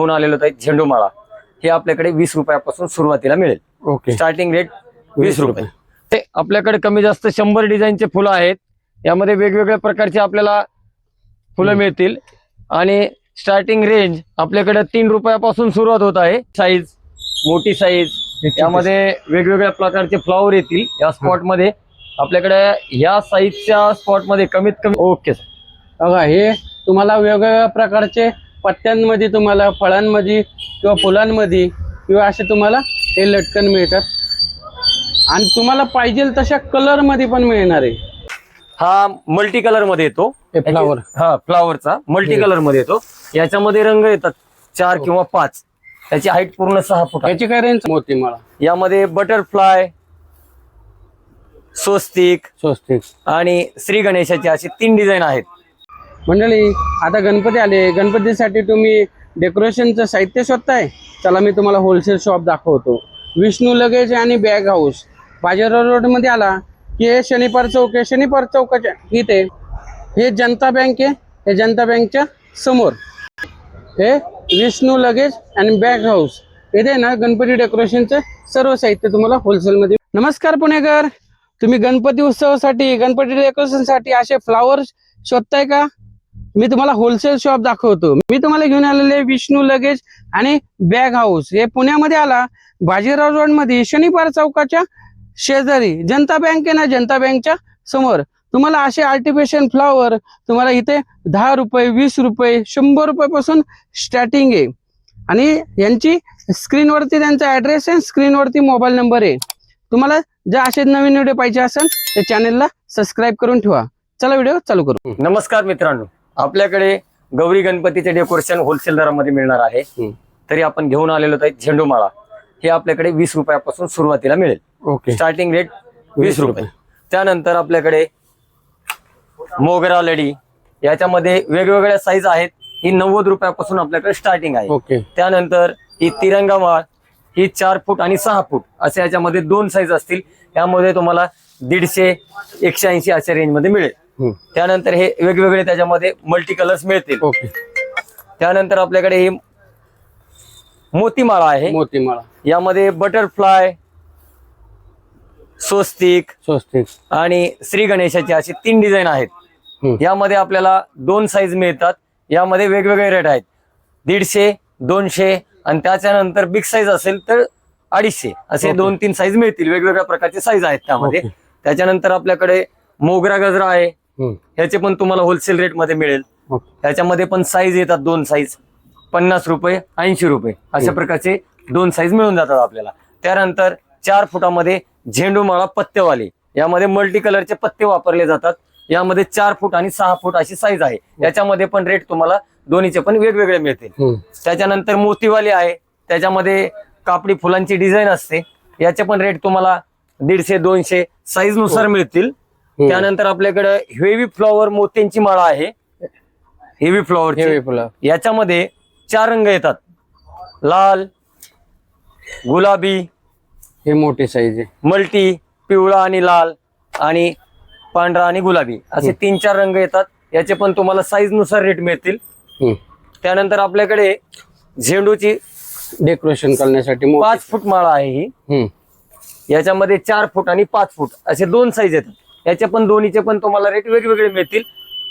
घेऊन आलेलो आहे झेंडू माळा, हे आपल्याकडे 20 रुपयापासून सुरुवातीला मिळेल. ओके. स्टार्टिंग रेट 20 रुपये. ते आपल्याकडे कमी जास्त 100 डिझाईनचे फुलं आहेत. यामध्ये वेगवेगळ्या प्रकारचे आपल्याला फुलं मिळतील आणि स्टार्टिंग रेंज आपल्याकडे 3 रुपयापासून सुरुवात होत आहे. साईज मोठी साईज, यामध्ये वेगवेगळ्या प्रकारचे फ्लॉवर येतील. या स्पॉट मध्ये आपल्याकडे या साईजच्या स्पॉट मध्ये कमीत कमी. Okay sir. बघा, हे तुम्हाला वेगवेगळ्या प्रकारचे पत्त्यांमध्ये, तुम्हाला फळांमध्ये किंवा फुलांमध्ये किंवा असे तुम्हाला हे लटकन मिळतात आणि तुम्हाला पाहिजे तशा कलर मध्ये पण मिळणार आहे. हा मल्टी कलर मध्ये येतो फ्लावर. हा फ्लावरचा मल्टी कलर मध्ये येतो. याच्यामध्ये रंग येतात 4 किंवा 5. त्याची हाईट पूर्ण 6 फूट. याची काय रेंज? मोती माळा. यामध्ये बटरफ्लाय, स्वस्तिक आणि श्री गणेशाची अशी 3 डिझाईन आहेत. मंडळी, आता गणपती आले. गणपतीसाठी तुम्ही डेकोरेशनचं साहित्य शोधताय? चला, मी तुम्हाला होलसेल शॉप दाखवतो. विष्णू लगेज आणि बॅग हाऊस, बाजारवाडा रोड मध्ये आला की हे शनिवार चौक आहे. शनिवार चौकाच्या इथे हे जनता बँक आहे. हे जनता बँकच्या समोर हे विष्णू लगेज आणि बॅग हाऊस. इथे ना गणपती डेकोरेशनचं सर्व साहित्य तुम्हाला होलसेल मध्ये. नमस्कार पुणेकर, तुम्ही गणपती उत्सवासाठी, गणपती डेकोरेशनसाठी असे फ्लावर शोधताय का? मी तुम्हाला होलसेल शॉप दाखवतो. मी तुम्हाला घेऊन आलेले विष्णू लगेज आणि बॅग हाऊस. हे पुण्यामध्ये आला, बाजीराव रोड मध्ये शनिवार चौकाच्या शेजारी जनता बँक आहे ना, जनता बँकच्या समोर तुम्हाला असे आर्टिफिशियल फ्लावर तुम्हाला इथे 10 रुपये, 20 रुपये, 100 रुपयापासून स्टार्टिंग आहे. आणि यांची स्क्रीनवरती त्यांचा ऍड्रेस आहे, स्क्रीनवरती मोबाईल नंबर आहे. तुम्हाला जर असे नवीन व्हिडिओ पाहिजे असेल तर चॅनलला सबस्क्राईब करून ठेवा. चला व्हिडिओ चालू करू. नमस्कार मित्रांनो, आपल्याकडे गौरी गणपतीचे डेकोरेशन होलसेल दरामध्ये मिळणार आहे. तरी आपण घेऊन आलेलो आहे झेंडू माळा, हे आपल्याकडे 20 रुपयापासून सुरुवातीला मिळेल. ओके. स्टार्टिंग रेट 20 रुपये. त्यानंतर आपल्याकडे मोगरा लडी, याच्यामध्ये वेगवेगळ्या साईज आहेत. ही 90 रुपयापासून आपल्याकडे स्टार्टिंग आहे. ओके. त्यानंतर ही तिरंगा माळ, ही 4 फूट आणि 6 फूट असे याच्यामध्ये 2 साईज असतील. यामध्ये तुम्हाला 150, 180 अशा रेंज मध्ये मिळेल. त्यानंतर हे वेगवेगळे त्याच्यामध्ये मल्टी कलर्स मिळतील. ओके. त्यानंतर आपल्याकडे ही मोतीमाळा आहे. मोतीमाळा. यामध्ये बटरफ्लाय, स्वस्तिक आणि श्री गणेशाची अशी 3 डिझाईन आहेत. यामध्ये आपल्याला 2 साईज मिळतात. यामध्ये वेगवेगळे रेट आहेत. 150, 200 आणि त्याच्यानंतर बिग साईज असेल तर 250 असे 2-3 साईज मिळतील. वेगवेगळ्या प्रकारचे साईज आहेत त्यामध्ये. त्याच्यानंतर आपल्याकडे मोगरा गजरा आहे. ह्याचे पण तुम्हाला होलसेल रेट मध्ये मिळेल. त्याच्यामध्ये पण साईज येतात 2 साईज, 50 रुपये, 80 रुपये अशा प्रकारचे 2 साईज मिळून जातात आपल्याला. त्यानंतर 4 फुटामध्ये झेंडू माळा पत्तेवाली, यामध्ये मल्टी कलरचे पत्ते वापरले जातात. यामध्ये 4 फूट आणि 6 फूट अशी साईज आहे. याच्यामध्ये पण रेट तुम्हाला दोन्हीचे पण वेगवेगळे मिळतील. त्याच्यानंतर मोतीवाली आहे, त्याच्यामध्ये कापडी फुलांची डिझाईन असते. याचे पण रेट तुम्हाला 150, 200 साईज नुसार मिळतील. त्यानंतर आपल्याकडे हेवी फ्लॉवर मोत्यांची माळा आहे. हेवी फ्लॉवर, याच्यामध्ये 4 रंग येतात, लाल, गुलाबी, हे मोठी साईज आहे. मल्टी, पिवळा आणि लाल आणि पांढरा आणि गुलाबी असे 3-4 रंग येतात. याचे पण तुम्हाला साईज नुसार रेट मिळतील. त्यानंतर आपल्याकडे झेंडूची डेकोरेशन करण्यासाठी 5 फूट माळा आहे ही. याच्यामध्ये 4 फूट आणि 5 फूट असे 2 साईज येतात. याचे पण दोन्हीचे पण तुम्हाला रेट वेगवेगळे मिळतील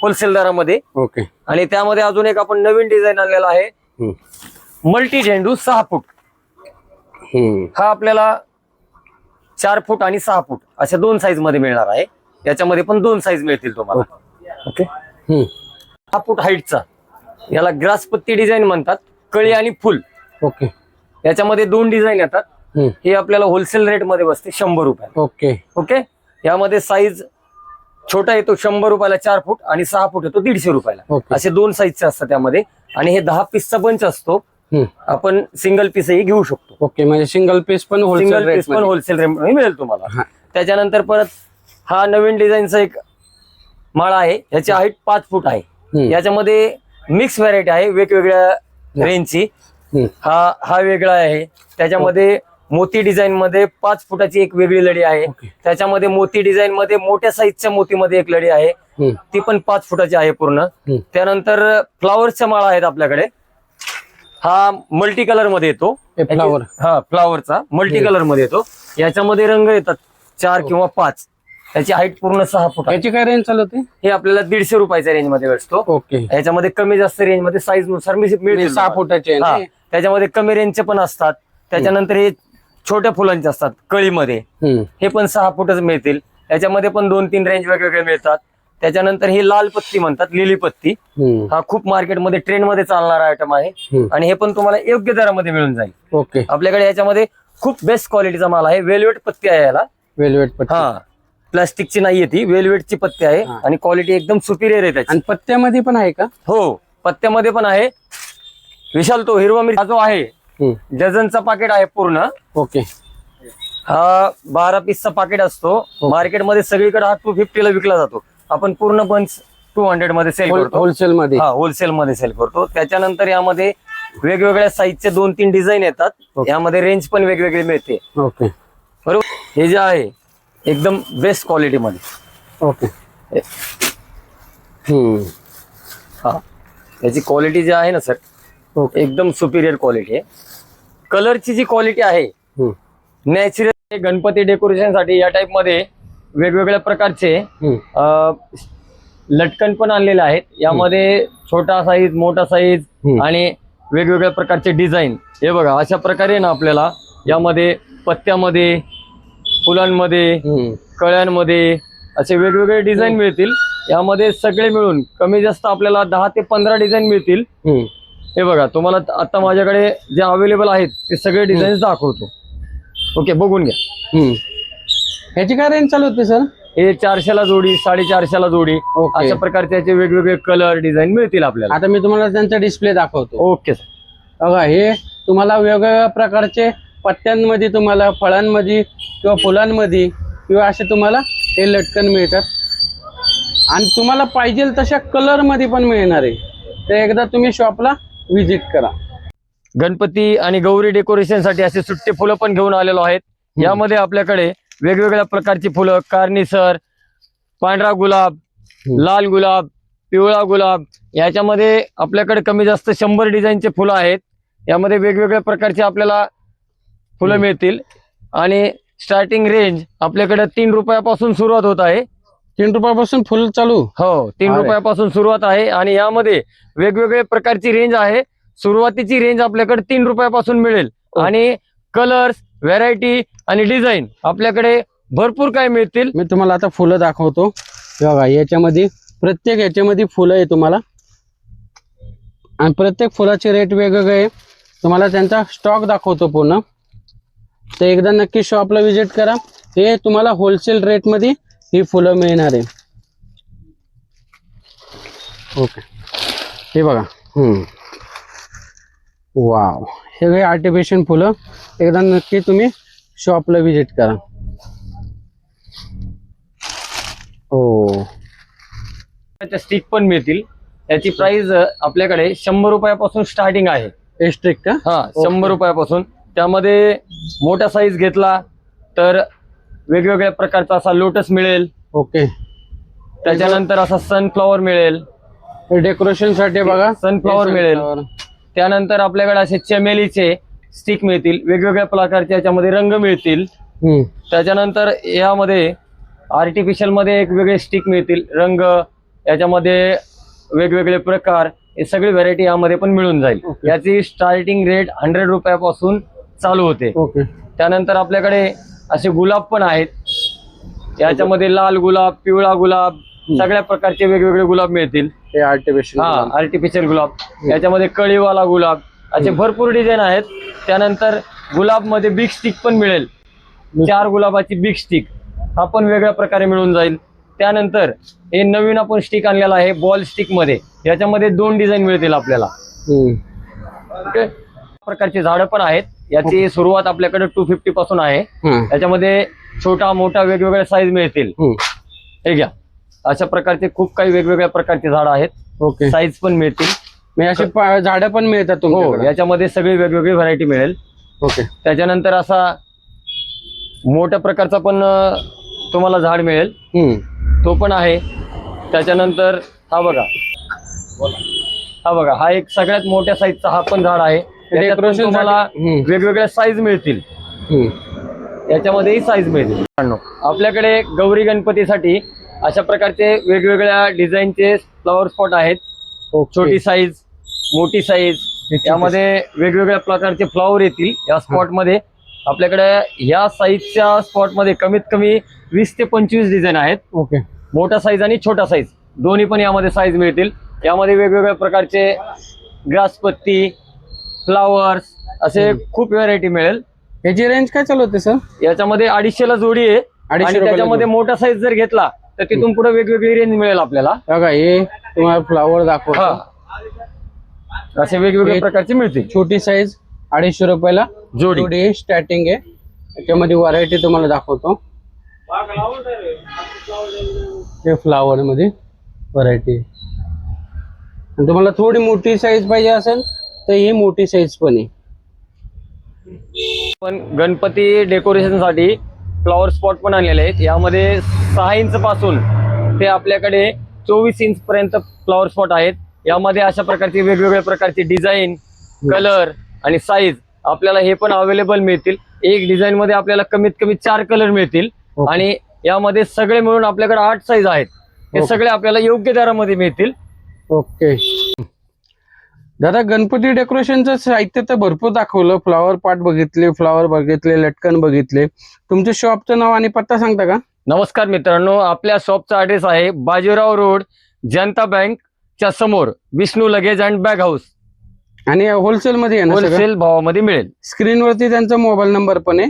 होलसेल दरामध्ये. ओके. आणि त्यामध्ये अजून एक आपण नवीन डिझाईन आणलेला आहे, मल्टी झेंडू 6 फूट. हा आपल्याला 4 फूट आणि 6 फूट अशा 2 साईज मध्ये मिळणार आहे. याच्यामध्ये पण 2 साईज मिळतील तुम्हाला. ओके. 6 फूट हाईटचा, याला ग्रासपत्ती डिझाईन म्हणतात, कळी आणि फुल. ओके. याच्यामध्ये 2 डिझाईन येतात. हे आपल्याला होलसेल रेट मध्ये बसते 100 रुपये. ओके. ओके. यामध्ये साईज छोटा येतो 100 रुपयाला 4 फूट आणि 6 फूट येतो 150 रुपयाला. असे 2 साईजचे असतात त्यामध्ये. आणि हे 10 पीसचा बंच असतो. आपण सिंगल पीसही घेऊ शकतो. ओके. म्हणजे सिंगल पीस पण होलसेल रेट मिळेल तुम्हाला. त्याच्यानंतर परत हा नवीन डिझाईनचा एक माळा आहे. याची हाईट 5 फूट आहे. याच्यामध्ये मिक्स व्हरायटी आहे वेगवेगळ्या रेंजची. हा वेगळा आहे. त्याच्यामध्ये मोती डिझाईन मध्ये 5 फुटाची एक वेगळी लढी आहे. त्याच्यामध्ये मोती डिझाईन मध्ये मोठ्या साईजच्या मोतीमध्ये एक लढी आहे, ती पण 5 फुटाची आहे पूर्ण. त्यानंतर फ्लावर्सच्या माळा आहेत आपल्याकडे. हा मल्टी कलर मध्ये येतो. फ्लावर. हा फ्लावरचा मल्टी कलर मध्ये येतो. याच्यामध्ये रंग येतात 4 किंवा 5. त्याची हाईट पूर्ण 6 फूट आहे. याची काय रेंज चालू होते? हे आपल्याला 150 रुपयाच्या रेंज मध्ये असतो. ओके. याच्यामध्ये कमी जास्त रेंज मध्ये साईज नुसार मिळतील. 6 फुटाचे हा, त्याच्यामध्ये कमी रेंजचे पण असतात. त्याच्यानंतर हे छोट्या फुलांचे असतात कळीमध्ये, हे पण 6 फुटच मिळतील. त्याच्यामध्ये पण 2-3 रेंज वेगवेगळे मिळतात. त्याच्यानंतर ही लाल पत्ती म्हणतात, लिली पत्ती. हा खूप मार्केटमध्ये ट्रेंड मध्ये चालणारा आयटम आहे आणि हे पण तुम्हाला योग्य दरामध्ये मिळून जाईल. ओके. आपल्याकडे याच्यामध्ये खूप बेस्ट क्वालिटीचा माल आहे. वेलवेट पत्ती आहे याला. वेलवेट पत्ती. हा, प्लास्टिकची नाहीये ती, वेलवेटची पत्ती आहे आणि क्वालिटी एकदम सुपिरियर आहे त्याची. आणि पत्त्यामध्ये पण आहे का? हो, पत्त्यामध्ये पण आहे. विशाल तो हिरवा मिरची जो आहे डझनचा पाकिट आहे पूर्ण. ओके. हा 12 पीसचा पाकिट असतो. मार्केटमध्ये सगळीकडे हा 250 ला विकला जातो. आपण पूर्ण बंच 200 मध्ये सेल करतो. होलसेल मध्ये. हा, होलसेल मध्ये सेल करतो. त्याच्यानंतर यामध्ये वेगवेगळ्या साईजचे 2-3 डिझाईन येतात. यामध्ये रेंज पण वेगवेगळी मिळते. ओके. बरोबर. हे जे आहे एकदम बेस्ट क्वालिटी मध्ये. ओके. हा, याची क्वालिटी जी आहे ना सर, एकदम सुपिरियर क्वालिटी आहे. कलरची जी क्वालिटी आहे नॅचरल. गणपती डेकोरेशन साठी या टाइप मध्ये वेगवेगळ्या प्रकारचे लटकन पण आणलेले आहेत. यामध्ये छोटा साईज, मोठा साईज आणि वेगवेगळ्या प्रकारचे डिझाईन. हे बघा, अशा प्रकारे ना आपल्याला यामध्ये पत्त्यामध्ये, फुलांमध्ये, कळ्यांमध्ये असे वेगवेगळे डिझाईन मिळतील. यामध्ये सगळे मिळून कमी जास्त आपल्याला 10 ते 15 डिझाईन मिळतील. हे बघा, तुम्हाला आता माझ्याकडे जे अवेलेबल आहेत ते सगळे डिझाईन दाखवतो. ओके, बघून घ्या. ह्याची काय रेंज चालू होते सर? हे 400 ला जोडी, 450 ला जोडी, अशा प्रकारचे याचे वेगवेगळे कलर डिझाईन मिळतील आपल्याला. आता मी तुम्हाला त्यांचा डिस्प्ले दाखवतो. Okay sir. बघा, हे तुम्हाला वेगवेगळ्या प्रकारचे पत्त्यांमध्ये, तुम्हाला फळांमध्ये किंवा फुलांमध्ये किंवा असे तुम्हाला हे लटकन मिळतात. आणि तुम्हाला पाहिजे तशा कलर मध्ये पण मिळणार आहे. तर एकदा तुम्ही शॉपला व्हिजिट करा. गणपती आणि गौरी डेकोरेशन साठी असे सुट्टे फुलं पण घेऊन आलेलो आहेत. यामध्ये आपल्याकडे वेगवेगळ्या प्रकारची फुलं, कार्निसर, पांढरा गुलाब, लाल गुलाब, पिवळा गुलाब, याच्यामध्ये आपल्याकडे कमी जास्त 100 डिझाईनचे फुलं आहेत. यामध्ये वेगवेगळ्या प्रकारचे आपल्याला फुलं मिळतील आणि स्टार्टिंग रेंज आपल्याकडे 3 रुपयापासून सुरुवात होत आहे. 3 रुपयापासून फुल चालू? हो, 3 रुपयापासून सुरुवात आहे आणि यामध्ये वेगवेगळ्या प्रकारची रेंज आहे. सुरुवातीची रेंज आपल्याकडे 3 रुपयापासून मिळेल आणि कलर्स, व्हरायटी आणि डिझाईन आपल्याकडे भरपूर काय मिळतील. मी तुम्हाला आता फुलं दाखवतो. बघा, याच्यामध्ये प्रत्येक याच्यामध्ये फुलं आहे तुम्हाला आणि प्रत्येक फुलाचे रेट वेगवेगळे आहे. तुम्हाला त्यांचा स्टॉक दाखवतो पूर्ण. तर एकदा नक्की शॉपला व्हिजिट करा. हे तुम्हाला होलसेल रेट मध्ये ही फुलं मिळणार आहे. ओके. हे बघा, वाव, हे काही आर्टिफिशियल फुलं. एकदा नक्की तुम्ही शॉपला व्हिजिट करा. हो, स्टिक पण मिळतील. याची प्राइस आपल्याकडे 100 रुपयापासून स्टार्टिंग आहे. एस्ट्रिक का? हा, 100 रुपयापासून. त्यामध्ये मोठा साईज घेतला तर वेगवेगळ्या प्रकारचा असा लोटस मिळेल. ओके. त्याच्यानंतर असा सनफ्लॉवर मिळेल. डेकोरेशन साठी बघा, सनफ्लॉवर मिळेल. त्यानंतर आपल्याकडे असे चमेलीचे स्टिक मिळतील. वेगवेगळ्या प्रकारचे याच्यामध्ये रंग मिळतील. त्याच्यानंतर यामध्ये आर्टिफिशियल मध्ये एक वेगळे स्टिक मिळतील. रंग, याच्यामध्ये वेगवेगळे प्रकार, हे सगळी व्हरायटी यामध्ये पण मिळून जाईल. याची स्टार्टिंग रेट 100 रुपयापासून चालू होते. त्यानंतर आपल्याकडे असे गुलाब पण आहेत. याच्यामध्ये लाल गुलाब, पिवळा गुलाब, सगळ्या प्रकारचे वेगवेगळे गुलाब मिळतील. हे आर्टिफिशियल. हा, आर्टिफिशियल गुलाब. याच्यामध्ये कळीवाला गुलाब, असे भरपूर डिझाईन आहेत. त्यानंतर गुलाब मध्ये बिग स्टिक पण मिळेल. 4 गुलाबाची बिग स्टिक, हा पण वेगळ्या प्रकारे मिळून जाईल. त्यानंतर हे नवीन आपण स्टिक आणलेला आहे बॉल स्टिक मध्ये. याच्यामध्ये 2 डिझाईन मिळतील आपल्याला. ओके. प्रकारची झाडं पण आहेत. याची सुरुवात आपल्याकडे 250 पासून आहे. याच्यामध्ये छोटा मोठा वेगवेगळ्या साईज मिळतील. हे घ्या, अशा प्रकारचे खूप काही वेगवेगळ्या प्रकारचे झाडं आहेत. ओके. साईज पण मिळतील. मी अशी झाडं पण मिळतात हो, तुमच्याकडे? याच्यामध्ये सगळी वेगवेगळी व्हरायटी मिळेल. ओके. त्याच्यानंतर असा मोठ्या प्रकारचा पण तुम्हाला झाड मिळेल. तो पण आहे. त्याच्यानंतर हा बघा, हा एक सगळ्यात मोठ्या साईजचा हा पण झाड आहे. त्याच्यात पण Decoration तुम्हाला साठी- वेगवेगळ्या साईज मिळतील. याच्यामध्येही साईज मिळतील मित्रांनो. आपल्याकडे गौरी गणपतीसाठी अशा प्रकारचे वेगवेगळ्या डिझाईनचे फ्लॉवर स्पॉट आहेत. छोटी साईज, मोठी साईज, यामध्ये वेगवेगळ्या प्रकारचे फ्लॉवर येतील या स्पॉट मध्ये. आपल्याकडे या साईजच्या स्पॉट मध्ये कमीत कमी 20 ते 25 डिझाईन आहेत. ओके. मोठा साईज आणि छोटा साईज दोन्ही पण यामध्ये साईज मिळतील. यामध्ये वेगवेगळ्या प्रकारचे ग्रासपत्ती, फ्लावर्स असे खूप व्हरायटी मिळेल. याची रेंज काय चालू होते सर? याच्यामध्ये 250 ला जोडी आहे. 250 आणि रुपयाला त्याच्यामध्ये मोठा साईज जर घेतला तर तिथून पुढे वेगवेगळी रेंज मिळेल आपल्याला. बघा हे तुम्हाला फ्लावर दाखवतो. असे वेगवेगळ्या प्रकारचे मिळतील. छोटी साईज 250 रुपयाला जोडी स्टार्टिंग आहे. त्याच्यामध्ये व्हरायटी तुम्हाला दाखवतो. हे फ्लावर मध्ये व्हरायटी. तुम्हाला थोडी मोठी साईज पाहिजे असेल तर ही मोठी साईज पण आहे. पण गणपती डेकोरेशन साठी फ्लॉवर स्पॉट पण आणलेले आहेत. यामध्ये 6 इंच पासून ते आपल्याकडे 24 इंच पर्यंत फ्लॉवर स्पॉट आहेत. यामध्ये अशा प्रकारचे वेगवेगळ्या प्रकारचे डिझाईन, कलर आणि साईज आपल्याला हे पण अवेलेबल मिळतील. एक डिझाईन मध्ये आपल्याला कमीत कमी 4 कलर मिळतील. आणि यामध्ये सगळे मिळून आपल्याकडे 8 साईज आहेत. हे सगळे आपल्याला योग्य दरामध्ये मिळतील. ओके दादा, गणपती डेकोरेशनचं साहित्य तर भरपूर दाखवलं. फ्लॉवर पॉट बघितले, फ्लॉवर बघितले, लटकन बघितले. तुमच्या शॉपचं नाव आणि पत्ता सांगता का? नमस्कार मित्रांनो, आपल्या शॉपचा ॲड्रेस आहे बाजीराव रोड, जनता बँक च्या समोर, Vishnu luggage and bag house. आणि होलसेल मध्ये आहे ना सगळं? होलसेल भावामध्ये मिळेल. स्क्रीनवरती त्यांचा मोबाईल नंबर पण आहे.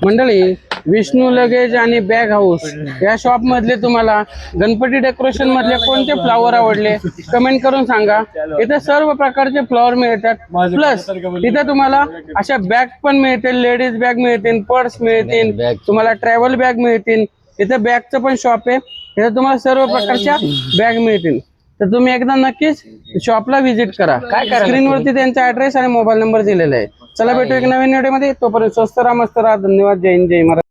मंडळी, विष्णू लगेज आणि बॅग हाऊस या शॉप मधले तुम्हाला गणपती डेकोरेशन मधले कोणते फ्लॉवर आवडले कमेंट करून सांगा. इथे सर्व प्रकारचे फ्लॉवर मिळतात. प्लस इथे तुम्हाला अशा बॅग पण मिळतील, लेडीज बॅग मिळतील, पर्स मिळतील, तुम्हाला ट्रॅव्हल बॅग मिळतील. इथे बॅगचं पण शॉप आहे. इथे तुम्हाला सर्व प्रकारच्या बॅग मिळतील. तर तुम्ही एकदा नक्कीच शॉपला व्हिजिट करा. स्क्रीनवरती त्यांचा ऍड्रेस आणि मोबाईल नंबर दिलेला आहे. चला भेटू एक नवीन व्हिडिओ मध्ये. तोपर्यंत स्वस्त राहा, मस्त राहा. धन्यवाद. जय हिंद, जय महाराज.